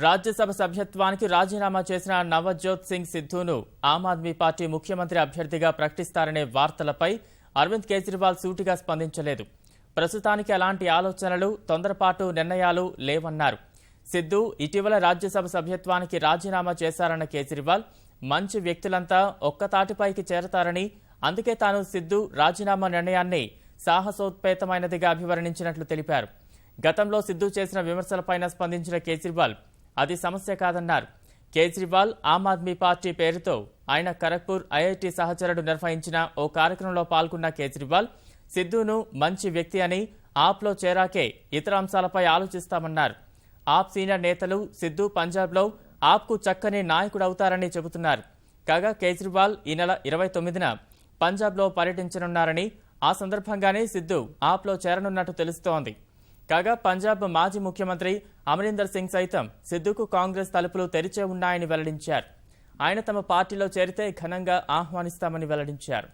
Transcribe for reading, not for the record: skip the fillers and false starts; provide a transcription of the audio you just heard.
రాజ్యసభ సభ్యత్వానికి రాజీనామా చేసిన నవజోత్ సింగ్ సిద్ధును ఆమ్ ఆద్మీ పార్టీ ముఖ్యమంత్రి అభ్యర్థిగా ప్రకటిస్తారనే వార్తలపై అరవింద్ కేజ్రీవాల్ సూటిగా స్పందించలేదు. ప్రస్తుతానికి అలాంటి ఆలోచనలు, తొందరపాటు నిర్ణయాలు లేవన్నారు. సిద్ధు ఇటీవల రాజ్యసభ సభ్యత్వానికి రాజీనామా చేశారన్న కేజ్రీవాల్, మంచి వ్యక్తులంతా ఒక్కతాటిపైకి చేరతారని, అందుకే తాను సిద్ధు రాజీనామా నిర్ణయాన్ని సాహసోత్పేతమైనదిగా అభివర్ణించినట్లు తెలిపారు. గతంలో సిద్ధు చేసిన విమర్శలపైన స్పందించిన కేజ్రీవాల్, అది సమస్య కాదన్నారు. కేజ్రీవాల్ ఆమ్ ఆద్మీ పార్టీ పేరుతో ఆయన ఖరగ్పూర్ ఐఐటి సహచరుడు నిర్వహించిన ఓ కార్యక్రమంలో పాల్గొన్న కేజ్రీవాల్, సిద్ధును మంచి వ్యక్తి అని, ఆప్లో చేరాకే ఇతర అంశాలపై ఆలోచిస్తామన్నారు. ఆప్ సీనియర్ నేతలు సిద్ధు పంజాబ్లో ఆప్కు చక్కని నాయకుడవుతారని చెబుతున్నారు. కాగా కేజ్రీవాల్ ఈ నెల 29న పంజాబ్లో పర్యటించనున్నారని, ఆ సందర్భంగానే సిద్ధు ఆప్లో చేరనున్నట్టు తెలుస్తోంది. కాగా పంజాబ్ మాజీ ముఖ్యమంత్రి అమరీందర్ సింగ్ సైతం సిద్ధుకు కాంగ్రెస్ తలుపులు తెరిచే ఉన్నాయని వెల్లడించారు. ఆయన తమ పార్టీలో చేరితే ఘనంగా ఆహ్వానిస్తామని వెల్లడించారు.